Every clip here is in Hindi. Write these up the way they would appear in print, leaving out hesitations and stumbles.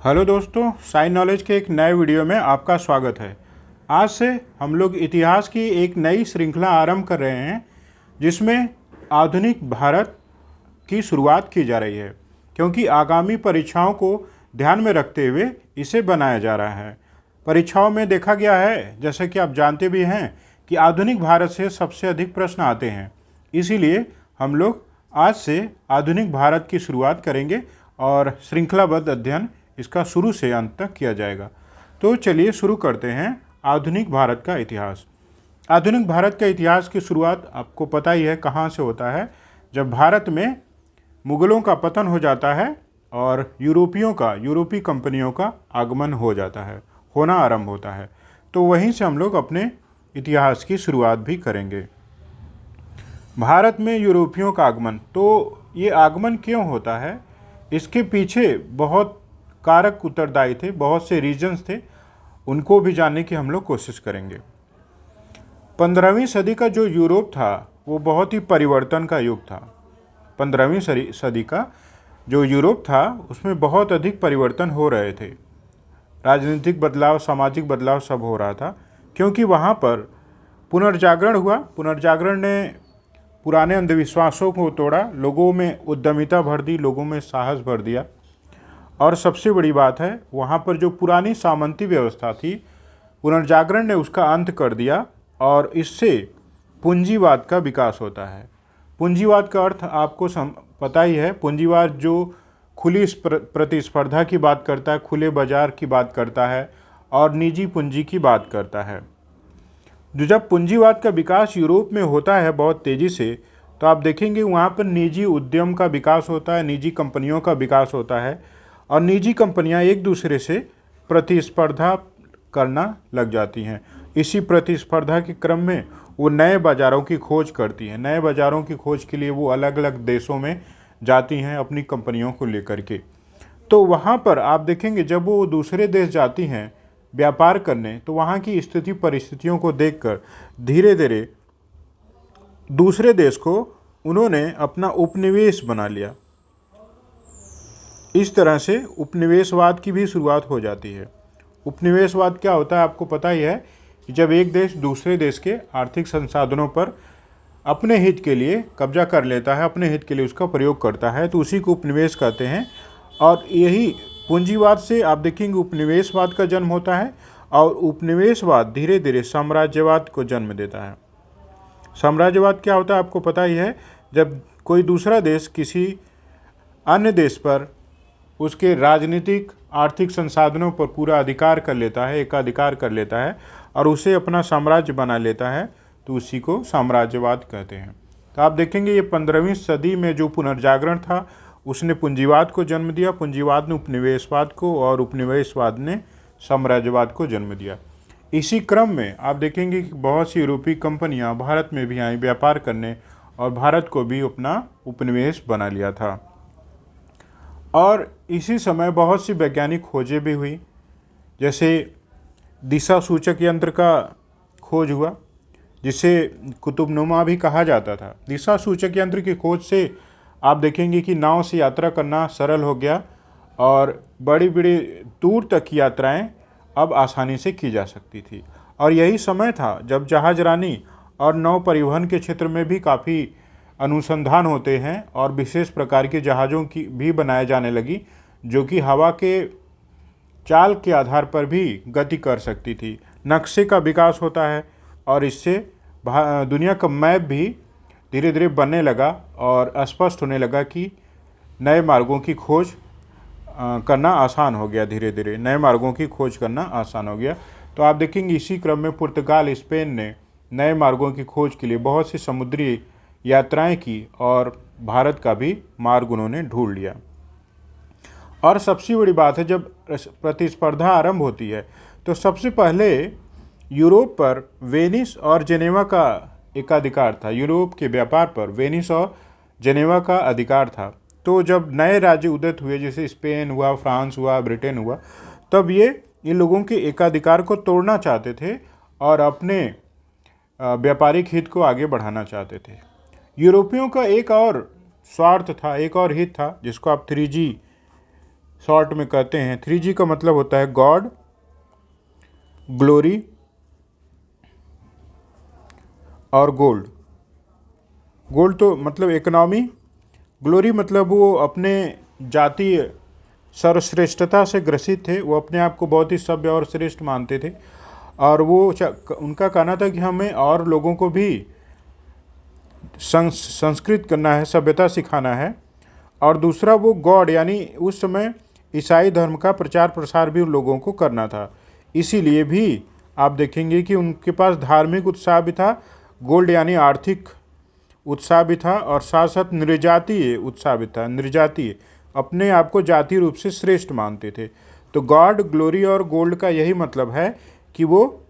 हेलो दोस्तों, साइंस नॉलेज के एक नए वीडियो में आपका स्वागत है। आज से हम लोग इतिहास की एक नई श्रृंखला आरंभ कर रहे हैं जिसमें आधुनिक भारत की शुरुआत की जा रही है, क्योंकि आगामी परीक्षाओं को ध्यान में रखते हुए इसे बनाया जा रहा है। परीक्षाओं में देखा गया है, जैसे कि आप जानते भी हैं, कि आधुनिक भारत से सबसे अधिक प्रश्न आते हैं। इसीलिए हम लोग आज से आधुनिक भारत की शुरुआत करेंगे और श्रृंखलाबद्ध अध्ययन इसका शुरू से अंत तक किया जाएगा। तो चलिए शुरू करते हैं आधुनिक भारत का इतिहास। आधुनिक भारत का इतिहास की शुरुआत आपको पता ही है कहाँ से होता है। जब भारत में मुगलों का पतन हो जाता है और यूरोपीय कंपनियों का आगमन हो जाता है, होना आरंभ होता है, तो वहीं से हम लोग अपने इतिहास की शुरुआत भी करेंगे। भारत में यूरोपियों का आगमन, तो ये आगमन क्यों होता है, इसके पीछे बहुत कारक उत्तरदायी थे, बहुत से रीजन्स थे, उनको भी जानने की हम लोग कोशिश करेंगे। 15वीं सदी का जो यूरोप था वो बहुत ही परिवर्तन का युग था। 15वीं सदी का जो यूरोप था उसमें बहुत अधिक परिवर्तन हो रहे थे। राजनीतिक बदलाव, सामाजिक बदलाव सब हो रहा था, क्योंकि वहाँ पर पुनर्जागरण हुआ। पुनर्जागरण ने पुराने अंधविश्वासों को तोड़ा, लोगों में उद्यमिता भर दी, लोगों में साहस भर दिया। और सबसे बड़ी बात है, वहाँ पर जो पुरानी सामंती व्यवस्था थी, पुनर्जागरण ने उसका अंत कर दिया और इससे पूंजीवाद का विकास होता है। पूंजीवाद का अर्थ आपको पता ही है। पूंजीवाद जो खुली प्रतिस्पर्धा की बात करता है, खुले बाजार की बात करता है और निजी पूंजी की बात करता है। जब पूंजीवाद का विकास यूरोप में होता है बहुत तेज़ी से, तो आप देखेंगे वहाँ पर निजी उद्यम का विकास होता है, निजी कंपनियों का विकास होता है और निजी कंपनियां एक दूसरे से प्रतिस्पर्धा करना लग जाती हैं। इसी प्रतिस्पर्धा के क्रम में वो नए बाज़ारों की खोज करती हैं। नए बाज़ारों की खोज के लिए वो अलग अलग देशों में जाती हैं अपनी कंपनियों को लेकर के। तो वहाँ पर आप देखेंगे जब वो दूसरे देश जाती हैं व्यापार करने, तो वहाँ की स्थिति परिस्थितियों को देखकर धीरे धीरे दूसरे देश को उन्होंने अपना उपनिवेश बना लिया। इस तरह से उपनिवेशवाद की भी शुरुआत हो जाती है। उपनिवेशवाद क्या होता है आपको पता ही है, कि जब एक देश दूसरे देश के आर्थिक संसाधनों पर अपने हित के लिए कब्जा कर लेता है, अपने हित के लिए उसका प्रयोग करता है, तो उसी को उपनिवेश कहते हैं। और यही पूंजीवाद से आप देखेंगे उपनिवेशवाद का जन्म होता है और उपनिवेशवाद धीरे धीरे साम्राज्यवाद को जन्म देता है। साम्राज्यवाद क्या होता है आपको पता ही है, जब कोई दूसरा देश किसी अन्य देश पर उसके राजनीतिक आर्थिक संसाधनों पर पूरा अधिकार कर लेता है, एकाधिकार कर लेता है और उसे अपना साम्राज्य बना लेता है, तो उसी को साम्राज्यवाद कहते हैं। तो आप देखेंगे ये 15वीं सदी में जो पुनर्जागरण था उसने पूंजीवाद को जन्म दिया, पूंजीवाद ने उपनिवेशवाद को और उपनिवेशवाद ने साम्राज्यवाद को जन्म दिया। इसी क्रम में आप देखेंगे कि बहुत सी यूरोपीय कंपनियां भारत में भी आई व्यापार करने और भारत को भी अपना उपनिवेश बना लिया था। और इसी समय बहुत सी वैज्ञानिक खोजें भी हुई, जैसे दिशा सूचक यंत्र का खोज हुआ, जिसे कुतुबनुमा भी कहा जाता था। दिशा सूचक यंत्र की खोज से आप देखेंगे कि नाव से यात्रा करना सरल हो गया और बड़ी बड़ी दूर तक की यात्राएं अब आसानी से की जा सकती थी। और यही समय था जब जहाजरानी और नौ परिवहन के क्षेत्र में भी काफ़ी अनुसंधान होते हैं और विशेष प्रकार के जहाज़ों की भी बनाए जाने लगी, जो कि हवा के चाल के आधार पर भी गति कर सकती थी। नक्शे का विकास होता है और इससे दुनिया का मैप भी धीरे धीरे बनने लगा और स्पष्ट होने लगा कि नए मार्गों की खोज करना आसान हो गया। धीरे धीरे नए मार्गों की खोज करना आसान हो गया। तो आप देखेंगे इसी क्रम में पुर्तगाल, स्पेन ने नए मार्गों की खोज के लिए बहुत सी समुद्री यात्राएं की और भारत का भी मार्ग उन्होंने ढूंढ लिया। और सबसे बड़ी बात है, जब प्रतिस्पर्धा आरंभ होती है तो सबसे पहले यूरोप पर वेनिस और जेनेवा का एकाधिकार था। यूरोप के व्यापार पर वेनिस और जेनेवा का अधिकार था। तो जब नए राज्य उदित हुए, जैसे स्पेन हुआ, फ्रांस हुआ, ब्रिटेन हुआ, तब ये इन लोगों के एकाधिकार को तोड़ना चाहते थे और अपने व्यापारिक हित को आगे बढ़ाना चाहते थे। यूरोपियों का एक और स्वार्थ था, एक और हित था, जिसको आप 3G शॉर्ट में कहते हैं। 3G का मतलब होता है गॉड, ग्लोरी और गोल्ड। गोल्ड तो मतलब इकोनॉमी, ग्लोरी मतलब वो अपने जातीय सर्वश्रेष्ठता से ग्रसित थे, वो अपने आप को बहुत ही सभ्य और श्रेष्ठ मानते थे, और वो उनका कहना था कि हमें और लोगों को भी संस्कृत करना है, सभ्यता सिखाना है। और दूसरा वो गॉड, यानी उस समय ईसाई धर्म का प्रचार प्रसार भी उन लोगों को करना था। इसीलिए भी आप देखेंगे कि उनके पास धार्मिक उत्साह भी था, गोल्ड यानी आर्थिक उत्साह भी था, और साथ साथ नृजातीय उत्साह भी था। नृजातीय अपने आप को जातीय रूप से श्रेष्ठ मानते थे। तो गॉड, ग्लोरी और गोल्ड का यही मतलब है कि वो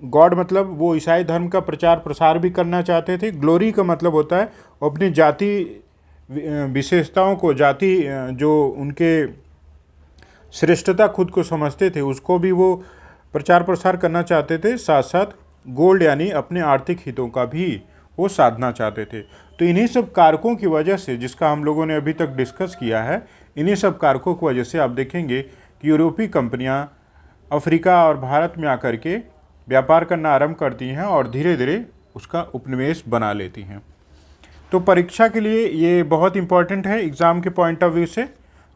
गॉड मतलब वो ईसाई धर्म का प्रचार प्रसार भी करना चाहते थे। ग्लोरी का मतलब होता है अपनी जाति विशेषताओं को, जाति जो उनके श्रेष्ठता खुद को समझते थे, उसको भी वो प्रचार प्रसार करना चाहते थे। साथ साथ गोल्ड यानी अपने आर्थिक हितों का भी वो साधना चाहते थे। तो इन्हीं सब कारकों की वजह से, जिसका हम लोगों ने अभी तक डिस्कस किया है, इन्हीं सब कारकों की वजह से आप देखेंगे कि यूरोपीय कंपनियां अफ्रीका और भारत में आकर के व्यापार करना आरंभ करती हैं और धीरे धीरे उसका उपनिवेश बना लेती हैं। तो परीक्षा के लिए ये बहुत इंपॉर्टेंट है एग्ज़ाम के पॉइंट ऑफ व्यू से।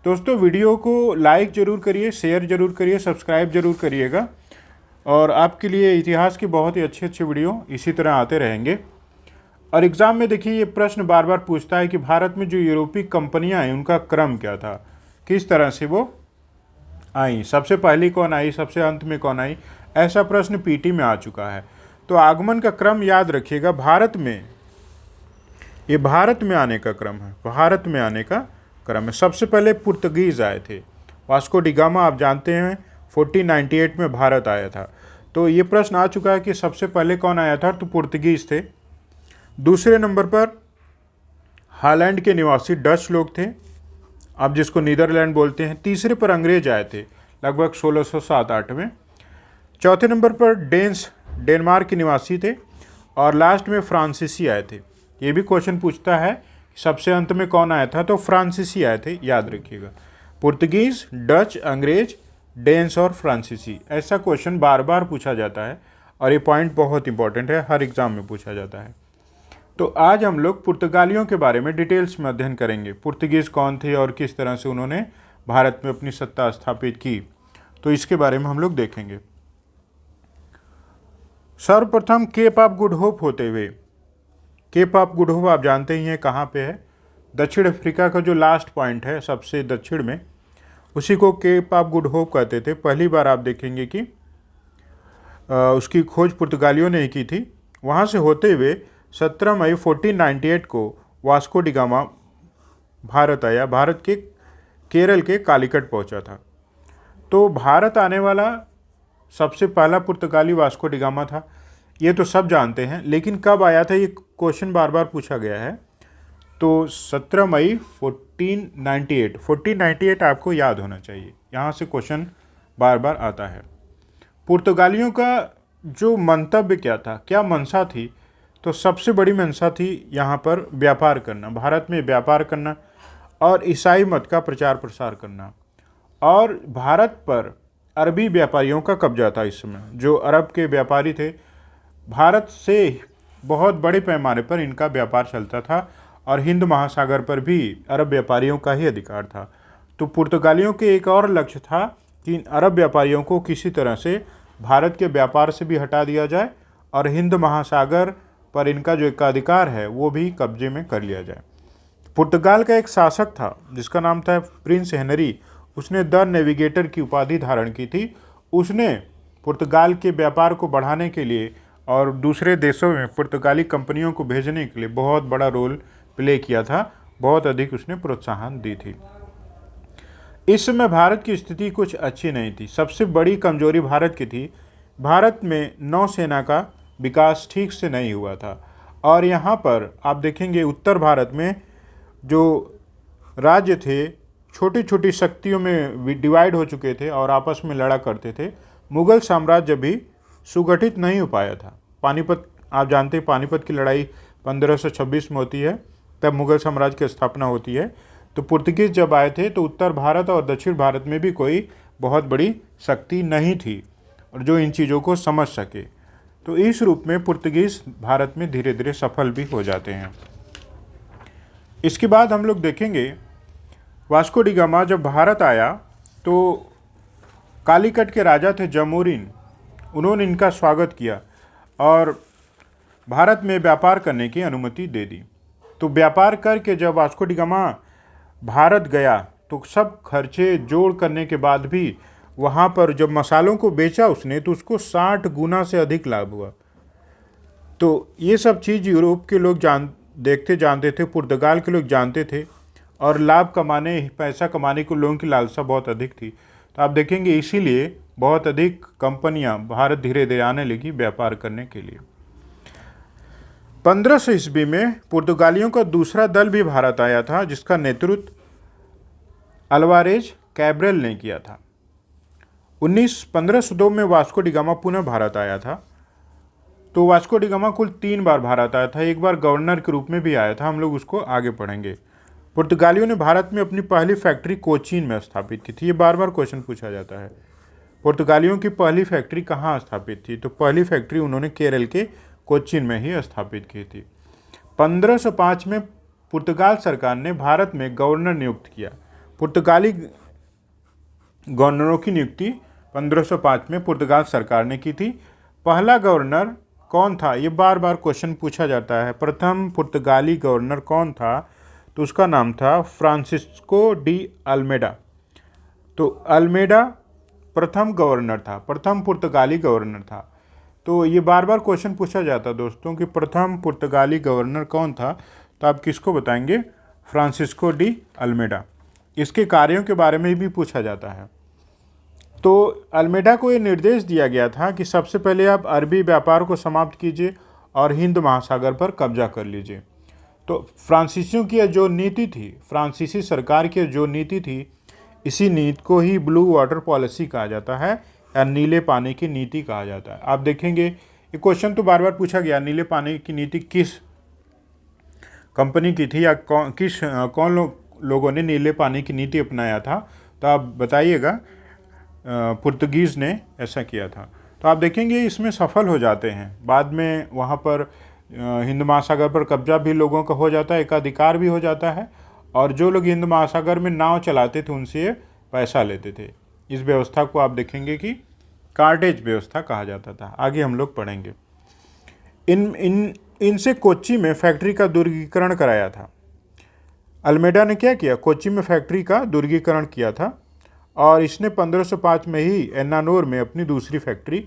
दोस्तों, वीडियो को लाइक ज़रूर करिए, शेयर ज़रूर करिए, सब्सक्राइब ज़रूर करिएगा, और आपके लिए इतिहास के बहुत ही अच्छे अच्छे वीडियो इसी तरह आते रहेंगे। और एग्ज़ाम में देखिए, ये प्रश्न बार बार पूछता है कि भारत में जो यूरोपीय कंपनियां हैं उनका क्रम क्या था, किस तरह से वो आई, सबसे पहली कौन आई, सबसे अंत में कौन आई। ऐसा प्रश्न पीटी में आ चुका है। तो आगमन का क्रम याद रखिएगा। भारत में, ये भारत में आने का क्रम है, भारत में आने का क्रम है। सबसे पहले पुर्तगीज़ आए थे। वास्को डी गामा आप जानते हैं 1498 में भारत आया था। तो ये प्रश्न आ चुका है कि सबसे पहले कौन आया था, तो पुर्तगीज़ थे। दूसरे नंबर पर हॉलैंड के निवासी डच लोग थे, अब जिसको नीदरलैंड बोलते हैं। तीसरे पर अंग्रेज आए थे लगभग 1607-8 में। चौथे नंबर पर डेनमार्क के निवासी थे, और लास्ट में फ्रांसीसी आए थे। ये भी क्वेश्चन पूछता है सबसे अंत में कौन आया था, तो फ्रांसीसी आए थे, याद रखिएगा। पुर्तगीज, डच, अंग्रेज, डेन्स और फ्रांसीसी, ऐसा क्वेश्चन बार बार पूछा जाता है, और ये पॉइंट बहुत इंपॉर्टेंट है, हर एग्जाम में पूछा जाता है। तो आज हम लोग पुर्तगालियों के बारे में डिटेल्स में अध्ययन करेंगे। पुर्तगीज़ कौन थे और किस तरह से उन्होंने भारत में अपनी सत्ता स्थापित की, तो इसके बारे में हम लोग देखेंगे। सर्वप्रथम केप ऑफ गुड होप होते हुए, केप ऑफ गुड होप आप जानते ही हैं कहाँ पे है, दक्षिण अफ्रीका का जो लास्ट पॉइंट है सबसे दक्षिण में, उसी को केप ऑफ गुड होप कहते थे। पहली बार आप देखेंगे कि उसकी खोज पुर्तगालियों ने ही की थी। वहाँ से होते हुए 17 मई 1498 को वास्को डी गामा भारत आया, भारत के केरल के कालीकट पहुँचा था। तो भारत आने वाला सबसे पहला पुर्तगाली वास्को डी गामा था, ये तो सब जानते हैं। लेकिन कब आया था, ये क्वेश्चन बार बार पूछा गया है। तो 17 मई 1498 आपको याद होना चाहिए, यहाँ से क्वेश्चन बार बार आता है। पुर्तगालियों का जो मंतव्य क्या था, क्या मंशा थी, तो सबसे बड़ी मंशा थी यहाँ पर व्यापार करना, भारत में व्यापार करना और ईसाई मत का प्रचार प्रसार करना। और भारत पर अरबी व्यापारियों का कब्जा था इस समय। जो अरब के व्यापारी थे, भारत से बहुत बड़े पैमाने पर इनका व्यापार चलता था, और हिंद महासागर पर भी अरब व्यापारियों का ही अधिकार था। तो पुर्तगालियों के एक और लक्ष्य था कि इन अरब व्यापारियों को किसी तरह से भारत के व्यापार से भी हटा दिया जाए, और हिंद महासागर पर इनका जो एकाधिकार है वो भी कब्जे में कर लिया जाए। पुर्तगाल का एक शासक था जिसका नाम था प्रिंस हेनरी, उसने द नेविगेटर की उपाधि धारण की थी। उसने पुर्तगाल के व्यापार को बढ़ाने के लिए और दूसरे देशों में पुर्तगाली कंपनियों को भेजने के लिए बहुत बड़ा रोल प्ले किया था, बहुत अधिक उसने प्रोत्साहन दी थी। इस समय भारत की स्थिति कुछ अच्छी नहीं थी। सबसे बड़ी कमजोरी भारत की थी, भारत में नौसेना का विकास ठीक से नहीं हुआ था। और यहाँ पर आप देखेंगे उत्तर भारत में जो राज्य थे छोटी छोटी शक्तियों में डिवाइड हो चुके थे और आपस में लड़ा करते थे। मुगल साम्राज्य भी सुगठित नहीं हो पाया था। पानीपत आप जानते हैं, पानीपत की लड़ाई 1526 में होती है, तब मुगल साम्राज्य की स्थापना होती है। तो पुर्तगीज जब आए थे तो उत्तर भारत और दक्षिण भारत में भी कोई बहुत बड़ी शक्ति नहीं थी और जो इन चीज़ों को समझ सके। तो इस रूप में पुर्तगीज भारत में धीरे धीरे सफल भी हो जाते हैं। इसके बाद हम लोग देखेंगे वास्को डी गामा जब भारत आया तो कालीकट के राजा थे जमोरिन, उन्होंने इनका स्वागत किया और भारत में व्यापार करने की अनुमति दे दी। तो व्यापार करके जब वास्को डी गामा भारत गया तो सब खर्चे जोड़ करने के बाद भी वहाँ पर जब मसालों को बेचा उसने तो उसको 60 गुना से अधिक लाभ हुआ। तो ये सब चीज़ यूरोप के लोग जानते थे, पुर्तगाल के लोग जानते थे और लाभ कमाने, पैसा कमाने को लोगों की लालसा बहुत अधिक थी। तो आप देखेंगे इसीलिए बहुत अधिक कंपनियां भारत धीरे धीरे आने लगी व्यापार करने के लिए। 1500 ईस्वी में पुर्तगालियों का दूसरा दल भी भारत आया था जिसका नेतृत्व अल्वारेज कैब्रल ने किया था। 1502 में वास्को डी गामा पुनः भारत आया था। तो वास्को डी गामा कुल 3 बार भारत आया था, एक बार गवर्नर के रूप में भी आया था, हम लोग उसको आगे पढ़ेंगे। पुर्तगालियों ने भारत में अपनी पहली फैक्ट्री कोचीन में स्थापित की थी। ये बार बार क्वेश्चन पूछा जाता है, पुर्तगालियों की पहली फैक्ट्री कहाँ स्थापित थी? तो पहली फैक्ट्री उन्होंने केरल के कोचीन में ही स्थापित की थी। 1505 में पुर्तगाल सरकार ने भारत में गवर्नर नियुक्त किया। पुर्तगाली गवर्नरों की नियुक्ति 1505 में पुर्तगाल सरकार ने की थी। पहला गवर्नर कौन था? ये बार बार क्वेश्चन पूछा जाता है। प्रथम पुर्तगाली गवर्नर कौन था? तो उसका नाम था फ्रांसिस्को डी अल्मेडा। तो अल्मेडा प्रथम गवर्नर था, प्रथम पुर्तगाली गवर्नर था। तो ये बार बार क्वेश्चन पूछा जाता है दोस्तों कि प्रथम पुर्तगाली गवर्नर कौन था? तो आप किसको बताएंगे? Francisco de Almeida. इसके कार्यों के बारे में भी पूछा जाता है। तो अल्मेडा को ये निर्देश दिया गया था कि सबसे पहले आप अरबी व्यापार को समाप्त कीजिए और हिंद महासागर पर कब्जा कर लीजिए। तो फ्रांसीसियों की जो नीति थी, फ्रांसीसी सरकार की जो नीति थी, इसी नीति को ही ब्लू वाटर पॉलिसी कहा जाता है या नीले पानी की नीति कहा जाता है। आप देखेंगे ये क्वेश्चन तो बार बार पूछा गया, नीले पानी की नीति किस कंपनी की थी या कौन लोगों ने नीले पानी की नीति अपनाया था? तो आप बताइएगा। पुर्तगीज़ ने ऐसा किया था। तो आप देखेंगे इसमें सफल हो जाते हैं। बाद में वहाँ पर हिंद महासागर पर कब्जा भी लोगों का हो जाता है, एकाधिकार भी हो जाता है और जो लोग हिंद महासागर में नाव चलाते थे उनसे पैसा लेते थे। इस व्यवस्था को आप देखेंगे कि कार्टेज व्यवस्था कहा जाता था। आगे हम लोग पढ़ेंगे। इनसे कोच्चि में फैक्ट्री का दुर्गीकरण कराया था। अल्मेडा ने क्या किया? कोच्चि में फैक्ट्री का दुर्गीकरण किया था और इसने 1505 में ही एन्नानोर में अपनी दूसरी फैक्ट्री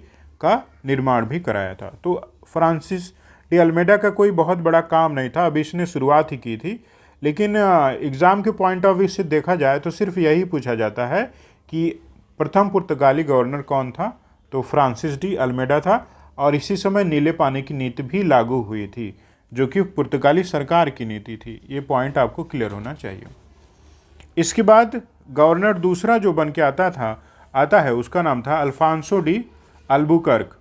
का निर्माण भी कराया था। तो फ्रांसिस डी अल्मेडा का कोई बहुत बड़ा काम नहीं था, अभी इसने शुरुआत ही की थी। लेकिन एग्ज़ाम के पॉइंट ऑफ व्यू से देखा जाए तो सिर्फ यही पूछा जाता है कि प्रथम पुर्तगाली गवर्नर कौन था? तो फ्रांसिस डी अल्मेडा था और इसी समय नीले पानी की नीति भी लागू हुई थी जो कि पुर्तगाली सरकार की नीति थी। ये पॉइंट आपको क्लियर होना चाहिए। इसके बाद गवर्नर दूसरा जो बन के आता है उसका नाम था अल्फांसो डी अल्बुकर्क।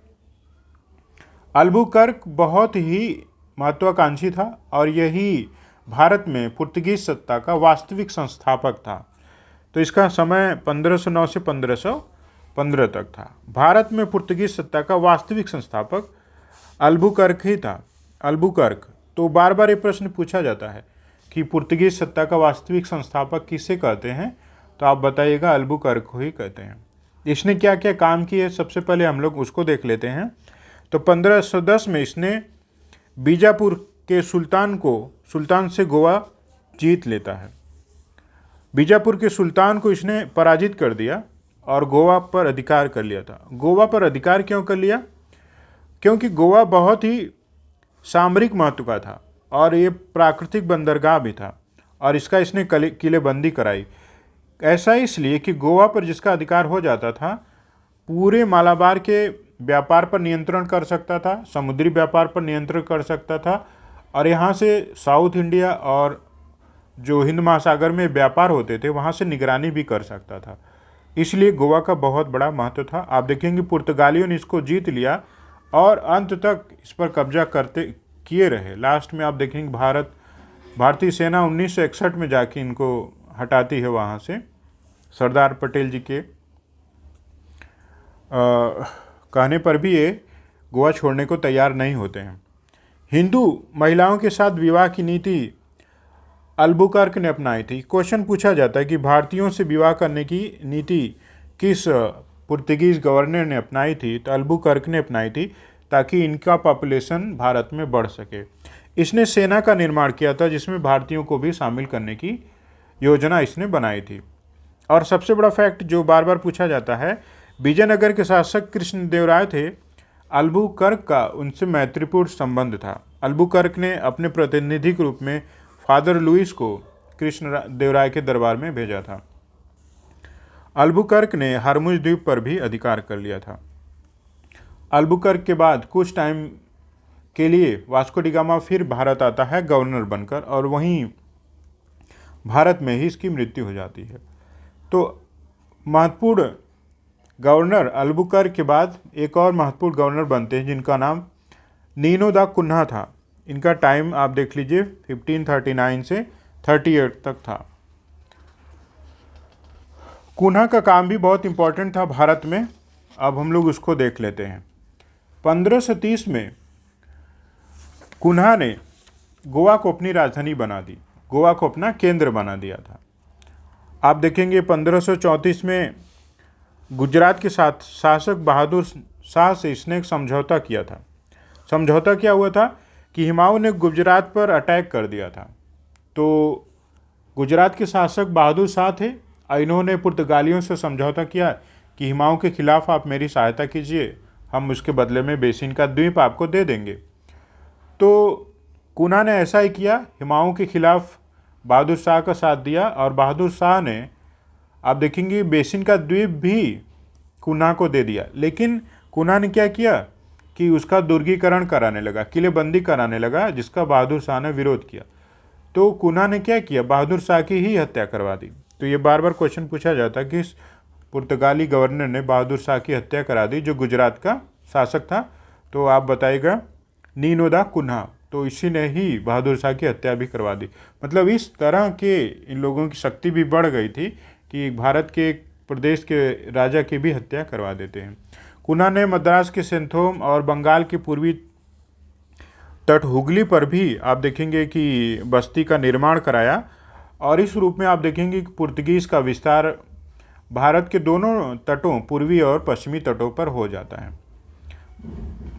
अल्बुकर्क बहुत ही महत्वाकांक्षी था और यही भारत में पुर्तगीज सत्ता का वास्तविक संस्थापक था। तो इसका समय 1509 से 1515 तक था। भारत में पुर्तगीज सत्ता का वास्तविक संस्थापक अल्बुकर्क ही था। अल्बुकर्क। तो बार बार ये प्रश्न पूछा जाता है कि पुर्तगीज सत्ता का वास्तविक संस्थापक किसे कहते हैं? तो आप बताइएगा अल्बुकर्क को ही कहते हैं। इसने क्या क्या काम किए सबसे पहले हम लोग उसको देख लेते हैं। तो 1510 में इसने बीजापुर के सुल्तान से गोवा जीत लेता है। बीजापुर के सुल्तान को इसने पराजित कर दिया और गोवा पर अधिकार कर लिया था। गोवा पर अधिकार क्यों कर लिया? क्योंकि गोवा बहुत ही सामरिक महत्व का था और ये प्राकृतिक बंदरगाह भी था और इसका इसने किलेबंदी कराई। ऐसा इसलिए कि गोवा पर जिसका अधिकार हो जाता था पूरे मालाबार के व्यापार पर नियंत्रण कर सकता था, समुद्री व्यापार पर नियंत्रण कर सकता था और यहाँ से साउथ इंडिया और जो हिंद महासागर में व्यापार होते थे वहाँ से निगरानी भी कर सकता था। इसलिए गोवा का बहुत बड़ा महत्व था। आप देखेंगे पुर्तगालियों ने इसको जीत लिया और अंत तक इस पर कब्जा किए रहे। लास्ट में आप देखेंगे भारतीय सेना 1961 में जाके इनको हटाती है वहाँ से सरदार पटेल जी के कहने पर भी ये गोवा छोड़ने को तैयार नहीं होते हैं। हिंदू महिलाओं के साथ विवाह की नीति अल्बुकर्क ने अपनाई थी। क्वेश्चन पूछा जाता है कि भारतीयों से विवाह करने की नीति किस पुर्तगीज गवर्नर ने अपनाई थी, तो अल्बुकर्क ने अपनाई थी ताकि इनका पॉपुलेशन भारत में बढ़ सके। इसने सेना का निर्माण किया था जिसमें भारतीयों को भी शामिल करने की योजना इसने बनाई थी। और सबसे बड़ा फैक्ट जो बार बार पूछा जाता है, विजयनगर के शासक कृष्णदेवराय थे, अल्बुकर्क का उनसे मैत्रीपूर्ण संबंध था। अल्बुकर्क ने अपने प्रतिनिधि के रूप में फादर लुइस को कृष्णदेवराय के दरबार में भेजा था। अल्बुकर्क ने हरमुज द्वीप पर भी अधिकार कर लिया था। अल्बुकर्क के बाद कुछ टाइम के लिए वास्को डी गामा फिर भारत आता है गवर्नर बनकर, और वहीं भारत में ही इसकी मृत्यु हो जाती है। तो महत्वपूर्ण गवर्नर अल्बुकर्क के बाद एक और महत्वपूर्ण गवर्नर बनते हैं जिनका नाम नीनो दा कुन्हा था। इनका टाइम आप देख लीजिए 1539 से 38 तक था। कुन्हा का काम भी बहुत इंपॉर्टेंट था भारत में। अब हम लोग उसको देख लेते हैं। 1530 में कुन्हा ने गोवा को अपनी राजधानी बना दी, गोवा को अपना केंद्र बना दिया था। आप देखेंगे 1534 में गुजरात के साथ शासक बहादुर शाह से इसने एक समझौता किया था। समझौता क्या हुआ था कि हुमायूं ने गुजरात पर अटैक कर दिया था। तो गुजरात के शासक बहादुर शाह थे, इन्होंने पुर्तगालियों से समझौता किया कि हुमायूं के खिलाफ आप मेरी सहायता कीजिए, हम उसके बदले में बेसिन का द्वीप आपको दे देंगे। तो कुन्हा ने ऐसा ही किया, हुमायूं के खिलाफ बहादुर शाह का साथ दिया, और बहादुर शाह ने आप देखेंगे बेसिन का द्वीप भी कुन्हा को दे दिया। लेकिन कुन्हा ने क्या किया कि उसका दुर्गीकरण कराने लगा, किलेबंदी कराने लगा, जिसका बहादुर शाह ने विरोध किया। तो कुन्हा ने क्या किया, बहादुर शाह की ही हत्या करवा दी। तो ये बार बार क्वेश्चन पूछा जाता है कि इस पुर्तगाली गवर्नर ने बहादुर शाह की हत्या करा दी जो गुजरात का शासक था। तो आप बताइएगा नीनो दा कुन्हा। तो इसी ने ही बहादुर शाह की हत्या भी करवा दी। मतलब इस तरह के इन लोगों की शक्ति भी बढ़ गई थी कि भारत के एक प्रदेश के राजा की भी हत्या करवा देते हैं। कुन्हा ने मद्रास के सेंथोम और बंगाल के पूर्वी तट हुगली पर भी आप देखेंगे कि बस्ती का निर्माण कराया, और इस रूप में आप देखेंगे कि पुर्तगीज़ का विस्तार भारत के दोनों तटों, पूर्वी और पश्चिमी तटों पर हो जाता है।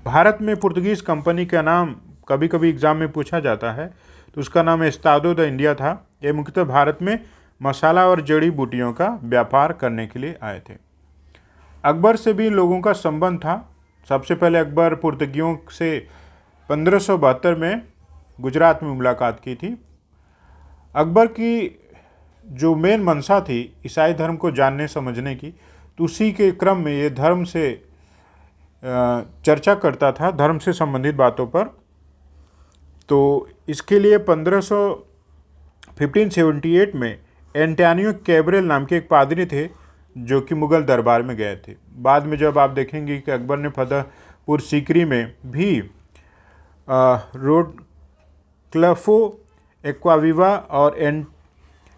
भारत में पुर्तगीज़ कंपनी का नाम कभी कभी एग्जाम में पूछा जाता है, तो उसका नाम एस्तादो द इंडिया था। ये मुख्यतः भारत में मसाला और जड़ी बूटियों का व्यापार करने के लिए आए थे। अकबर से भी लोगों का संबंध था। सबसे पहले अकबर पुर्तगियों से 1572 में गुजरात में मुलाकात की थी। अकबर की जो मेन मंशा थी ईसाई धर्म को जानने समझने की, तो उसी के क्रम में ये धर्म से चर्चा करता था, धर्म से संबंधित बातों पर। तो इसके लिए 1578 में एंटोनियो कैब्रल नाम के एक पादरी थे जो कि मुगल दरबार में गए थे। बाद में जब आप देखेंगे कि अकबर ने फतेहपुर सीकरी में भी रोड क्लफो एक्वाविवा और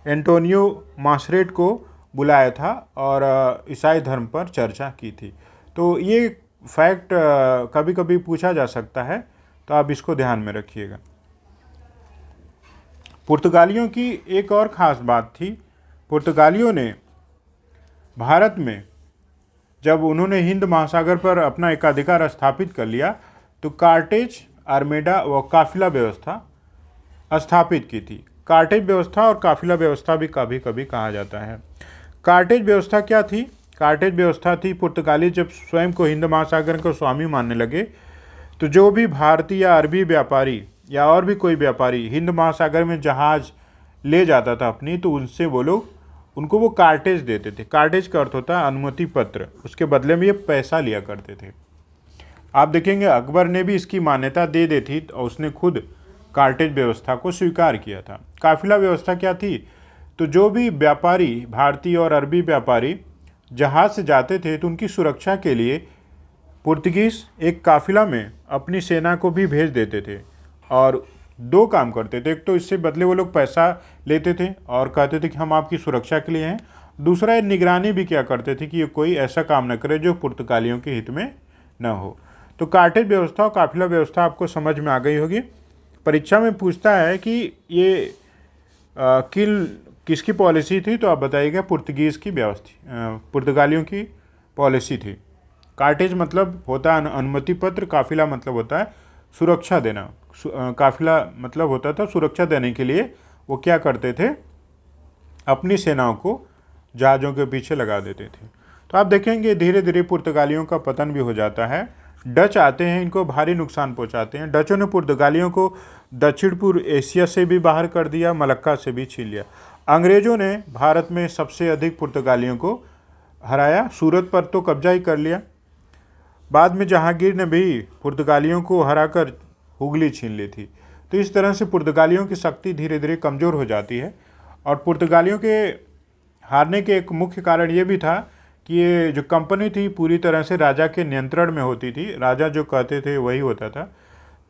एंटोनियो मासरेट को बुलाया था और ईसाई धर्म पर चर्चा की थी। तो ये फैक्ट कभी कभी पूछा जा सकता है, तो आप इसको ध्यान में रखिएगा। पुर्तगालियों की एक और ख़ास बात थी, पुर्तगालियों ने भारत में जब उन्होंने हिंद महासागर पर अपना एकाधिकार स्थापित कर लिया, तो कार्टेज, आर्मेडा व काफिला व्यवस्था स्थापित की थी। कार्टेज व्यवस्था और काफिला व्यवस्था भी कभी कभी कहा जाता है। कार्टेज व्यवस्था क्या थी? कार्टेज व्यवस्था थी, पुर्तगाली जब स्वयं को हिंद महासागर को स्वामी मानने लगे, तो जो भी भारतीय या अरबी व्यापारी या और भी कोई व्यापारी हिंद महासागर में जहाज़ ले जाता था अपनी, तो उनसे वो लोग उनको वो कार्टेज देते थे। कार्टेज का अर्थ होता है अनुमति पत्र, उसके बदले में ये पैसा लिया करते थे। आप देखेंगे अकबर ने भी इसकी मान्यता दे दी थी और उसने खुद कार्टेज व्यवस्था को स्वीकार किया था। काफिला व्यवस्था क्या थी? तो जो भी व्यापारी, भारतीय और अरबी व्यापारी जहाज़ से जाते थे, तो उनकी सुरक्षा के लिए पुर्तगीज़ एक काफिला में अपनी सेना को भी भेज देते थे और दो काम करते थे। एक तो इससे बदले वो लोग पैसा लेते थे और कहते थे कि हम आपकी सुरक्षा के लिए हैं। दूसरा, ये निगरानी भी क्या करते थे कि ये कोई ऐसा काम न करे जो पुर्तगालियों के हित में न हो। तो कार्टेज व्यवस्था और काफिला व्यवस्था आपको समझ में आ गई होगी। परीक्षा में पूछता है कि ये किसकी पॉलिसी थी, तो आप बताइएगा पुर्तगीज़ की व्यवस्था, पुर्तगालियों की पॉलिसी थी। कार्टेज मतलब होता है अनुमति पत्र, काफिला मतलब होता है सुरक्षा देना। काफिला मतलब होता था सुरक्षा देने के लिए वो क्या करते थे, अपनी सेनाओं को जहाज़ों के पीछे लगा देते थे। तो आप देखेंगे धीरे धीरे पुर्तगालियों का पतन भी हो जाता है। डच आते हैं, इनको भारी नुकसान पहुंचाते हैं। डचों ने पुर्तगालियों को दक्षिण पूर्व एशिया से भी बाहर कर दिया, मलक्का से भी छीन लिया। अंग्रेज़ों ने भारत में सबसे अधिक पुर्तगालियों को हराया, सूरत पर तो कब्जा ही कर लिया। बाद में जहांगीर ने भी पुर्तगालियों को हराकर हुगली छीन ली थी। तो इस तरह से पुर्तगालियों की शक्ति धीरे धीरे कमज़ोर हो जाती है। और पुर्तगालियों के हारने के एक मुख्य कारण ये भी था कि ये जो कंपनी थी पूरी तरह से राजा के नियंत्रण में होती थी, राजा जो कहते थे वही होता था।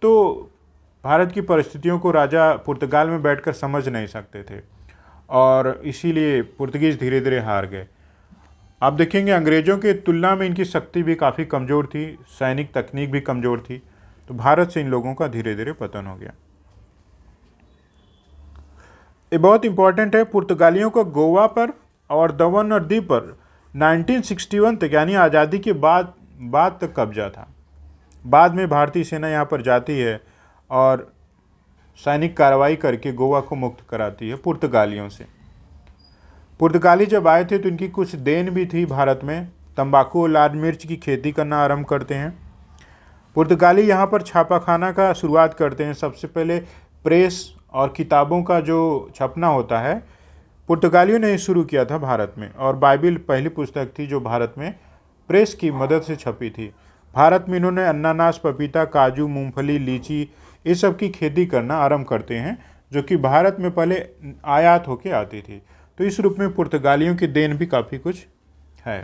तो भारत की परिस्थितियों को राजा पुर्तगाल में बैठकर समझ नहीं सकते थे और इसीलिए पुर्तगीज़ धीरे धीरे हार गए। आप देखेंगे अंग्रेज़ों के तुलना में इनकी शक्ति भी काफ़ी कमज़ोर थी, सैनिक तकनीक भी कमज़ोर थी। तो भारत से इन लोगों का धीरे धीरे पतन हो गया। ये बहुत इंपॉर्टेंट है, पुर्तगालियों का गोवा पर और दमन और दीव पर 1961 तक यानी आज़ादी के बाद तक कब्जा था। बाद में भारतीय सेना यहाँ पर जाती है और सैनिक कार्रवाई करके गोवा को मुक्त कराती है पुर्तगालियों से। पुर्तगाली जब आए थे तो इनकी कुछ देन भी थी भारत में। तंबाकू और लाल मिर्च की खेती करना आरंभ करते हैं। पुर्तगाली यहाँ पर छापाखाना का शुरुआत करते हैं। सबसे पहले प्रेस और किताबों का जो छपना होता है पुर्तगालियों ने शुरू किया था भारत में, और बाइबिल पहली पुस्तक थी जो भारत में प्रेस की मदद से छपी थी। भारत में इन्होंने अनानास, पपीता, काजू, मूंगफली, लीची ये सब की खेती करना आरंभ करते हैं, जो कि भारत में पहले आयात होके आती थी। तो इस रूप में पुर्तगालियों की देन भी काफ़ी कुछ है।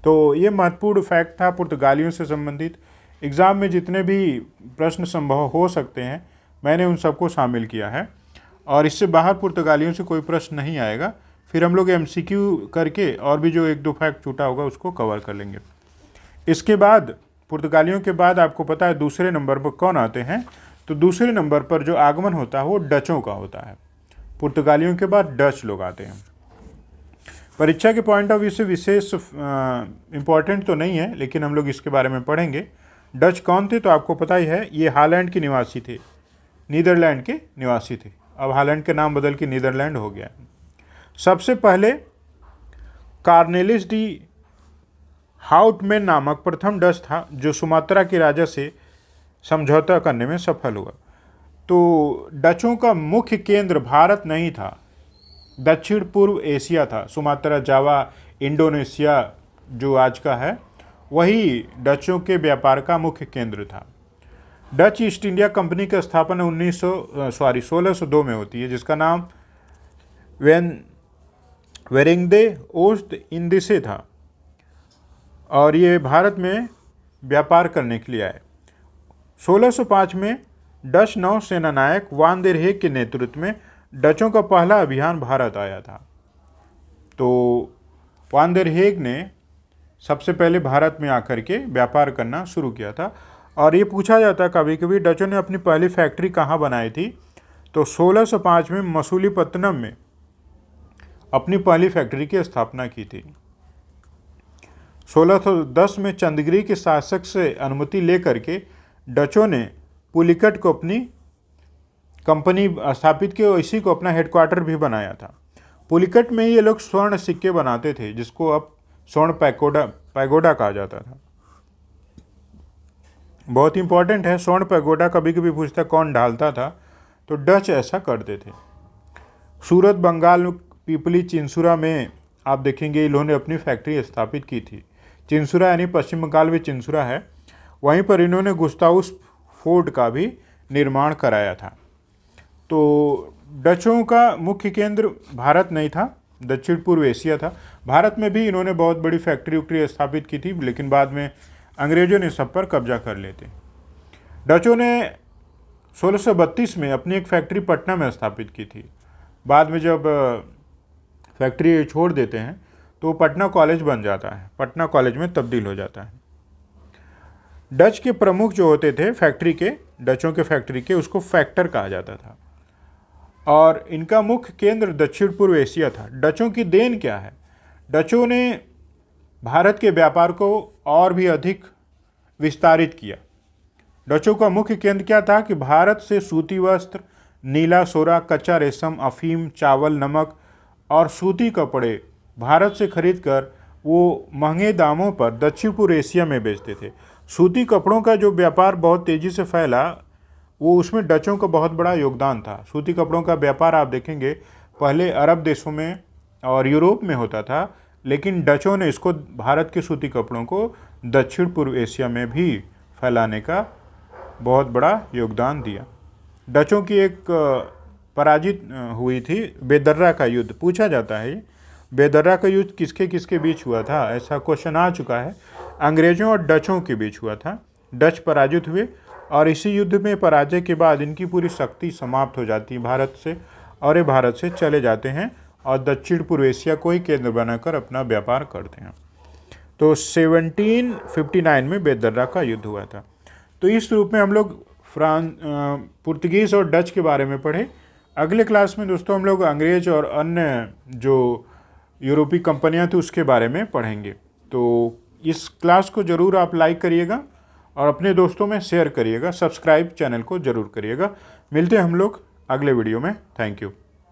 तो ये महत्वपूर्ण फैक्ट था पुर्तगालियों से संबंधित। एग्ज़ाम में जितने भी प्रश्न संभव हो सकते हैं मैंने उन सबको शामिल किया है, और इससे बाहर पुर्तगालियों से कोई प्रश्न नहीं आएगा। फिर हम लोग एमसीक्यू करके और भी जो एक दो फैक्ट छूटा होगा उसको कवर कर लेंगे। इसके बाद पुर्तगालियों के बाद आपको पता है दूसरे नंबर पर कौन आते हैं, तो दूसरे नंबर पर जो आगमन होता है वो डचों का होता है। पुर्तगालियों के बाद डच लोग आते हैं। परीक्षा के पॉइंट ऑफ व्यू से विशेष इम्पॉर्टेंट तो नहीं है, लेकिन हम लोग इसके बारे में पढ़ेंगे। डच कौन थे तो आपको पता ही है, ये हालैंड के निवासी थे, नीदरलैंड के निवासी थे। अब हालैंड के नाम बदल के नीदरलैंड हो गया। सबसे पहले कार्नेलिस डी हाउटमैन नामक प्रथम डच था जो सुमात्रा के राजा से समझौता करने में सफल हुआ। तो डचों का मुख्य केंद्र भारत नहीं था, दक्षिण पूर्व एशिया था। सुमात्रा, जावा, इंडोनेशिया जो आज का है, वही डचों के व्यापार का मुख्य केंद्र था। डच ईस्ट इंडिया कंपनी की स्थापना 1602 में होती है, जिसका नाम वेरिंगदे ओस्ट इंदिसे था, और ये भारत में व्यापार करने के लिए आए। 1605 में डच नौसेना नायक वान देर हेग के नेतृत्व में डचों का पहला अभियान भारत आया था। तो वान देर हेग ने सबसे पहले भारत में आकर के व्यापार करना शुरू किया था। और ये पूछा जाता है कभी कभी डचों ने अपनी पहली फैक्ट्री कहाँ बनाई थी, तो 1605 में मसूलीपट्टनम में अपनी पहली फैक्ट्री की स्थापना की थी। 1610 में चंद्रगिरी के शासक से अनुमति लेकर के डचों ने पुलिकट को अपनी कंपनी स्थापित की और इसी को अपना हेडक्वार्टर भी बनाया था। पुलिकट में ये लोग स्वर्ण सिक्के बनाते थे, जिसको अब स्वर्ण पैगोडा कहा जाता था। बहुत इंपॉर्टेंट है, स्वर्ण पैगोडा कभी कभी पूछता कौन ढालता था, तो डच ऐसा करते थे। सूरत, बंगाल, पिपली, चिंसुरा में आप देखेंगे इन्होंने अपनी फैक्ट्री स्थापित की थी। चिंसुरा यानी पश्चिम बंगाल में चिंसुरा है, वहीं पर इन्होंने गुस्ताउस फोर्ट का भी निर्माण कराया था। तो डचों का मुख्य केंद्र भारत नहीं था, दक्षिण पूर्व एशिया था। भारत में भी इन्होंने बहुत बड़ी फैक्ट्री वैक्ट्री स्थापित की थी, लेकिन बाद में अंग्रेजों ने सब पर कब्जा कर लेते। डचों ने 1632 में अपनी एक फैक्ट्री पटना में स्थापित की थी। बाद में जब फैक्ट्री छोड़ देते हैं तो पटना कॉलेज बन जाता है, पटना कॉलेज में तब्दील हो जाता है। डच के प्रमुख जो होते थे फैक्ट्री के, डचों के फैक्ट्री के, उसको फैक्टर कहा जाता था और इनका मुख्य केंद्र दक्षिण पूर्व एशिया था। डचों की देन क्या है? डचों ने भारत के व्यापार को और भी अधिक विस्तारित किया। डचों का मुख्य केंद्र क्या था कि भारत से सूती वस्त्र, नीला सोरा, कच्चा रेशम, अफीम, चावल, नमक और सूती कपड़े भारत से खरीदकर वो महंगे दामों पर दक्षिण पूर्व एशिया में बेचते थे। सूती कपड़ों का जो व्यापार बहुत तेज़ी से फैला, वो उसमें डचों का बहुत बड़ा योगदान था। सूती कपड़ों का व्यापार आप देखेंगे पहले अरब देशों में और यूरोप में होता था, लेकिन डचों ने इसको, भारत के सूती कपड़ों को दक्षिण पूर्व एशिया में भी फैलाने का बहुत बड़ा योगदान दिया। डचों की एक पराजित हुई थी बेदर्रा का युद्ध, पूछा जाता है बेदर्रा का युद्ध किसके किसके बीच हुआ था, ऐसा क्वेश्चन आ चुका है। अंग्रेजों और डचों के बीच हुआ था। डच पराजित हुए और इसी युद्ध में पराजय के बाद इनकी पूरी शक्ति समाप्त हो जाती है भारत से, और ये भारत से चले जाते हैं और दक्षिण पूर्व एशिया को ही केंद्र बनाकर अपना व्यापार करते हैं। तो 1759 में बेदर्रा का युद्ध हुआ था। तो इस रूप में हम लोग पुर्तगीज़ और डच के बारे में पढ़े। अगले क्लास में दोस्तों हम लोग अंग्रेज और अन्य जो यूरोपीय कंपनियां थी उसके बारे में पढ़ेंगे। तो इस क्लास को ज़रूर आप लाइक करिएगा और अपने दोस्तों में शेयर करिएगा, सब्सक्राइब चैनल को ज़रूर करिएगा। मिलते हैं हम लोग अगले वीडियो में। Thank you.